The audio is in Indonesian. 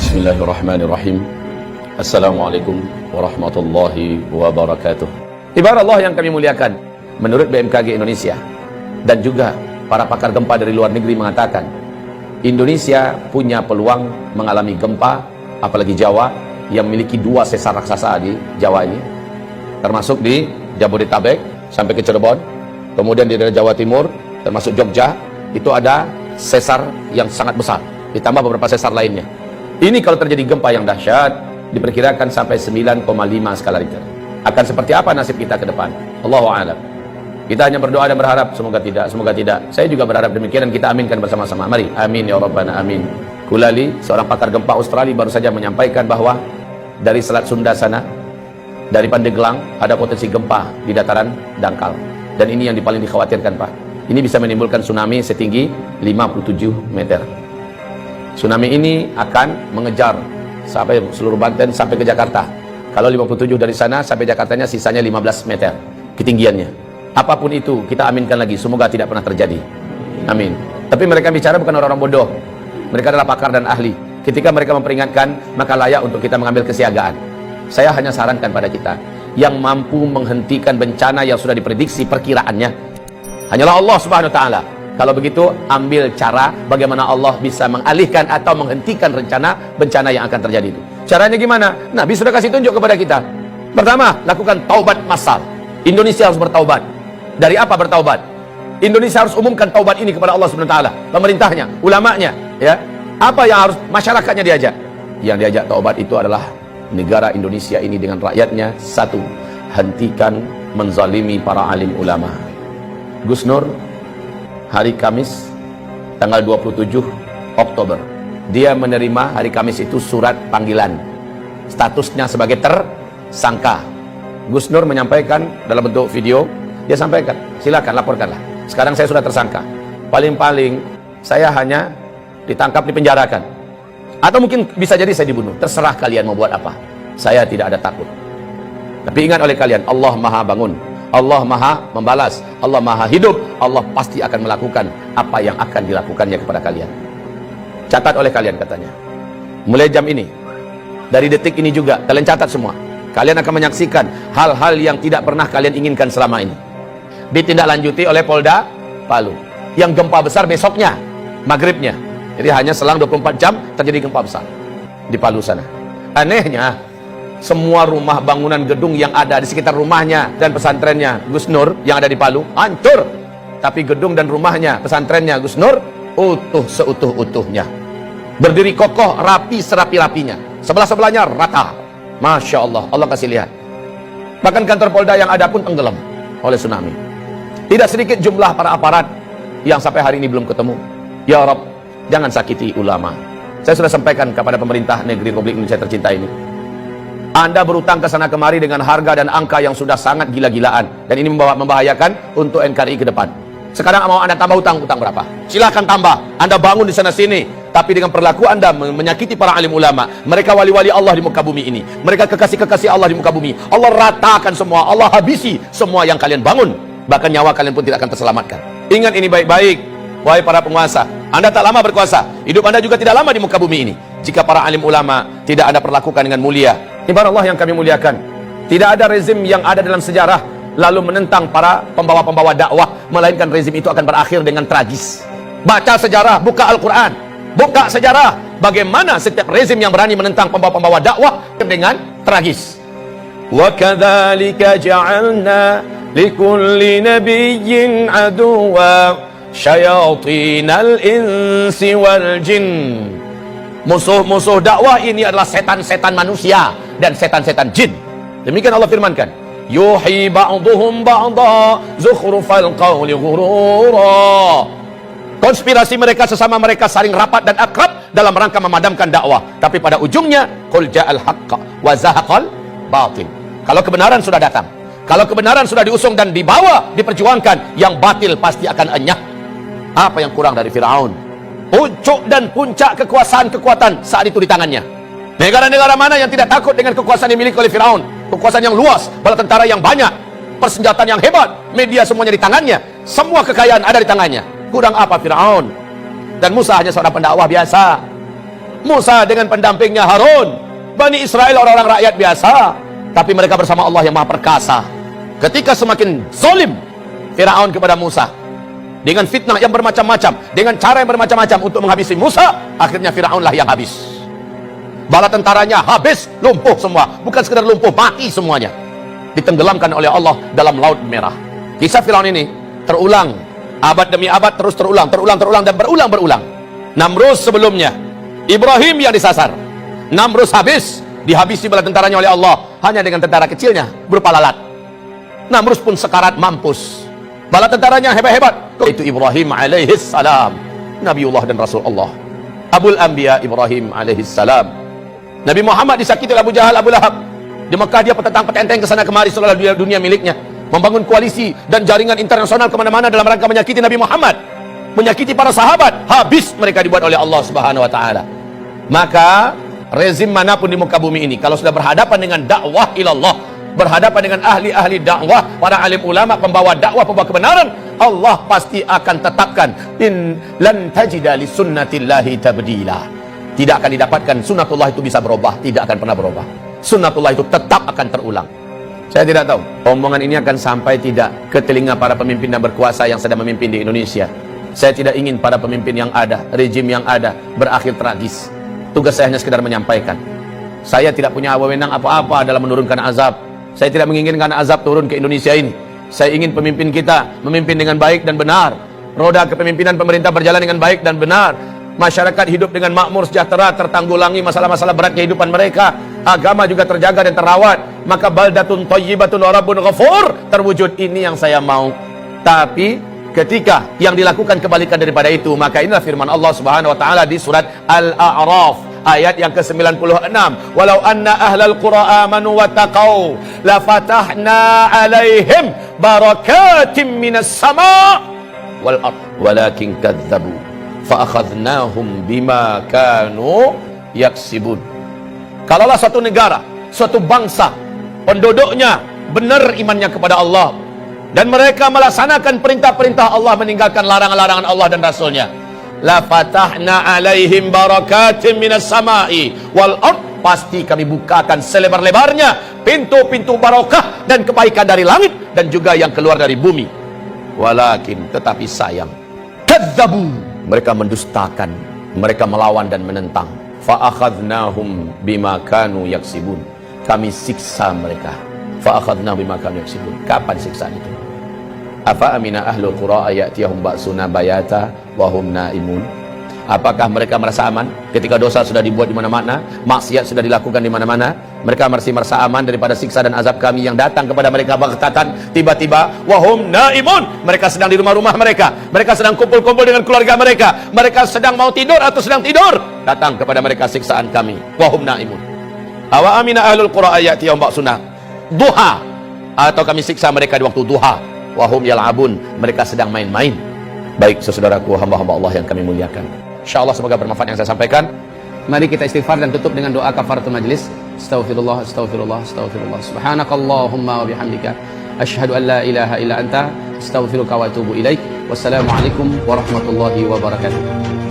Bismillahirrahmanirrahim. Assalamualaikum warahmatullahi wabarakatuh. Ibarat Allah yang kami muliakan, menurut BMKG Indonesia dan juga para pakar gempa dari luar negeri mengatakan Indonesia punya peluang mengalami gempa, apalagi Jawa yang memiliki 2 sesar raksasa di Jawa ini, termasuk di Jabodetabek sampai ke Cirebon, kemudian di daerah Jawa Timur termasuk Jogja, itu ada sesar yang sangat besar, ditambah beberapa sesar lainnya. Ini kalau terjadi gempa yang dahsyat, diperkirakan sampai 9,5 skala Richter. Akan seperti apa nasib kita ke depan? Allahu a'lam. Kita hanya berdoa dan berharap semoga tidak, semoga tidak. Saya juga berharap demikian dan kita aminkan bersama-sama. Mari, amin ya rabbana amin. Kulali, seorang pakar gempa Australia, baru saja menyampaikan bahwa dari Selat Sunda sana, dari Pandeglang, ada potensi gempa di dataran dangkal. Dan ini yang paling dikhawatirkan, Pak. Ini bisa menimbulkan tsunami setinggi 57 meter. Tsunami ini akan mengejar sampai seluruh Banten sampai ke Jakarta. Kalau 57 dari sana sampai Jakartanya sisanya 15 meter ketinggiannya. Apapun itu kita aminkan lagi, semoga tidak pernah terjadi. Amin. Tapi mereka bicara bukan orang-orang bodoh. Mereka adalah pakar dan ahli. Ketika mereka memperingatkan, maka layak untuk kita mengambil kesiagaan. Saya hanya sarankan pada kita yang mampu menghentikan bencana yang sudah diprediksi perkiraannya hanyalah Allah Subhanahu wa taala. Kalau begitu, ambil cara bagaimana Allah bisa mengalihkan atau menghentikan rencana bencana yang akan terjadi itu. Caranya gimana? Nabi sudah kasih tunjuk kepada kita. Pertama, lakukan taubat massal. Indonesia harus bertaubat. Dari apa bertaubat? Indonesia harus umumkan taubat ini kepada Allah Subhanahu wa taala, pemerintahnya, ulamanya, ya. Apa yang harus masyarakatnya diajak? Yang diajak taubat itu adalah negara Indonesia ini dengan rakyatnya. Satu, hentikan menzalimi para alim ulama. Gus Nur hari Kamis tanggal 27 Oktober dia menerima hari Kamis itu surat panggilan, statusnya sebagai tersangka. Gus Nur menyampaikan dalam bentuk video, dia sampaikan, silakan laporkanlah, sekarang saya sudah tersangka, paling-paling saya hanya ditangkap, dipenjarakan, atau mungkin bisa jadi saya dibunuh, terserah kalian mau buat apa, saya tidak ada takut. Tapi ingat oleh kalian, Allah maha bangun, Allah maha membalas, Allah maha hidup, Allah pasti akan melakukan apa yang akan dilakukannya kepada kalian. Catat oleh kalian katanya, mulai jam ini, dari detik ini juga, kalian catat semua. Kalian akan menyaksikan hal-hal yang tidak pernah kalian inginkan selama ini. Ditindaklanjuti oleh Polda Palu. Yang gempa besar besoknya, maghribnya. Jadi hanya selang 24 jam terjadi gempa besar di Palu sana. Anehnya, semua rumah bangunan gedung yang ada di sekitar rumahnya dan pesantrennya Gus Nur yang ada di Palu hancur, tapi gedung dan rumahnya, pesantrennya Gus Nur utuh seutuh-utuhnya, berdiri kokoh, rapi serapi-rapinya, sebelah-sebelahnya rata. Masya Allah, Allah kasih lihat. Bahkan kantor Polda yang ada pun tenggelam oleh tsunami. Tidak sedikit jumlah para aparat yang sampai hari ini belum ketemu. Ya Rabb, jangan sakiti ulama. Saya sudah sampaikan kepada pemerintah negeri Republik Indonesia tercinta ini, Anda berutang ke sana kemari dengan harga dan angka yang sudah sangat gila-gilaan, dan ini membahayakan untuk NKRI ke depan. Sekarang mau Anda tambah utang berapa? Silahkan tambah. Anda bangun di sana sini, tapi dengan perilaku Anda menyakiti para alim ulama, mereka wali-wali Allah di muka bumi ini, mereka kekasih-kekasih Allah di muka bumi. Allah ratakan semua, Allah habisi semua yang kalian bangun, bahkan nyawa kalian pun tidak akan terselamatkan. Ingat ini baik-baik, wahai para penguasa. Anda tak lama berkuasa, hidup Anda juga tidak lama di muka bumi ini. Jika para alim ulama tidak Anda perlakukan dengan mulia, ibarat Allah yang kami muliakan, tidak ada rezim yang ada dalam sejarah lalu menentang para pembawa-pembawa dakwah, melainkan rezim itu akan berakhir dengan tragis. Baca sejarah, buka Al-Quran, buka sejarah bagaimana setiap rezim yang berani menentang pembawa-pembawa dakwah dengan tragis. Wa kadzalika ja'alna likulli nabiyyin aduwwa syayatinal insi wal jin. Musuh-musuh dakwah ini adalah setan-setan manusia dan setan-setan jin. Demikian Allah firmankan, yuhi ba'duhum ba'da zukhrufal qawli ghurura. Konspirasi mereka sesama mereka saling rapat dan akrab dalam rangka memadamkan dakwah, tapi pada ujungnya qul ja'al haqqa wa zahaqal batil. Kalau kebenaran sudah datang, kalau kebenaran sudah diusung dan dibawa, diperjuangkan, yang batil pasti akan enyah. Apa yang kurang dari Firaun? Puncak dan puncak kekuasaan-kekuatan saat itu di tangannya. Negara-negara mana yang tidak takut dengan kekuasaan yang dimiliki oleh Firaun? Kekuasaan yang luas, bala tentara yang banyak, persenjataan yang hebat, media semuanya di tangannya, semua kekayaan ada di tangannya. Kurang apa Firaun? Dan Musa hanya seorang pendakwah biasa. Musa dengan pendampingnya Harun. Bani Israel orang-orang rakyat biasa, tapi mereka bersama Allah yang Maha Perkasa. Ketika semakin zalim Firaun kepada Musa dengan fitnah yang bermacam-macam, dengan cara yang bermacam-macam untuk menghabisi Musa, akhirnya Firaunlah yang habis. Bala tentaranya habis, lumpuh semua. Bukan sekedar lumpuh, mati semuanya. Ditenggelamkan oleh Allah dalam Laut Merah. Kisah Firaun ini terulang, abad demi abad terus terulang dan berulang. Namrus sebelumnya, Ibrahim yang disasar. Namrus habis, dihabisi bala tentaranya oleh Allah hanya dengan tentara kecilnya berupa lalat. Namrus pun sekarat mampus. Bala tentaranya hebat-hebat. Itu Ibrahim alaihissalam, Nabiullah dan Rasulullah. Abul Anbiya Ibrahim alaihissalam. Nabi Muhammad disakiti oleh Abu Jahal, Abu Lahab. Di Mekah dia petentang-petenteng ke sana kemari seolah dunia miliknya, membangun koalisi dan jaringan internasional kemana-mana dalam rangka menyakiti Nabi Muhammad, menyakiti para sahabat. Habis mereka dibuat oleh Allah Subhanahu Wa Taala. Maka rezim manapun di muka bumi ini, kalau sudah berhadapan dengan dakwah ilallah, berhadapan dengan ahli-ahli dakwah, para alim ulama, pembawa dakwah, pembawa kebenaran, Allah pasti akan tetapkan in lan tajida li sunnatillahi tabdila. Tidak akan didapatkan sunnatullah itu bisa berubah, tidak akan pernah berubah. Sunnatullah itu tetap akan terulang. Saya tidak tahu omongan ini akan sampai tidak ke telinga para pemimpin dan berkuasa yang sedang memimpin di Indonesia. Saya tidak ingin para pemimpin yang ada, rejim yang ada berakhir tragis. Tugas saya hanya sekedar menyampaikan. Saya tidak punya wewenang apa-apa dalam menurunkan azab. Saya tidak menginginkan azab turun ke Indonesia ini. Saya ingin pemimpin kita memimpin dengan baik dan benar. Roda kepemimpinan pemerintah berjalan dengan baik dan benar. Masyarakat hidup dengan makmur, sejahtera, tertanggulangi masalah-masalah berat kehidupan mereka. Agama juga terjaga dan terawat. Maka baldatun thayyibatun wa rabbun ghafur terwujud. Ini yang saya mau. Tapi ketika yang dilakukan kebalikan daripada itu, maka inilah firman Allah Subhanahu wa taala di surat Al-A'raf ayat yang ke-96. Walau anna ahlal qura amanu wa taqau la fatahna alaihim barakatim minas sama' wal ard walakin kadzabu fa akhadnahum bima kanu yaksibun. Kalaulah suatu negara, suatu bangsa, penduduknya benar imannya kepada Allah dan mereka melaksanakan perintah-perintah Allah, meninggalkan larangan-larangan Allah dan Rasulnya, la fatahna alaihim barakatim minas sama'i wal ard, pasti kami bukakan selebar-lebarnya pintu-pintu barokah dan kebaikan dari langit dan juga yang keluar dari bumi. Walakin, tetapi sayang, kadzabu, mereka mendustakan, mereka melawan dan menentang. Fa akhadnahum bima kanu yaksibun, kami siksa mereka. Fa akhadnahum bima kanu yaksibun. Kapan siksaan itu? Afa amina ahlul qura ayatiyahum ba'suna bayata wa hum naimun. Apakah mereka merasa aman ketika dosa sudah dibuat di mana-mana, maksiat sudah dilakukan di mana-mana? Mereka masih merasa aman daripada siksa dan azab kami yang datang kepada mereka baghtatan, tiba-tiba. Wa hum naimun, mereka sedang di rumah-rumah mereka, mereka sedang kumpul-kumpul dengan keluarga mereka, mereka sedang mau tidur atau sedang tidur, datang kepada mereka siksaan kami. Wa hum naimun. Awa amina ahlul qura ayatiyahum ba'suna duha, atau kami siksa mereka di waktu duha. Wahum yal'abun, mereka sedang main-main. Baik saudaraku, hamba-hamba Allah yang kami muliakan, insyaallah semoga bermanfaat yang saya sampaikan. Mari kita istighfar dan tutup dengan doa kafaratul majlis. Astaghfirullah, astaghfirullah, astaghfirullah. Subhanakallahumma wa bihamdika asyhadu an la ilaha illa anta astaghfiruka wa atubu ilaik. Wassalamualaikum warahmatullahi wabarakatuh.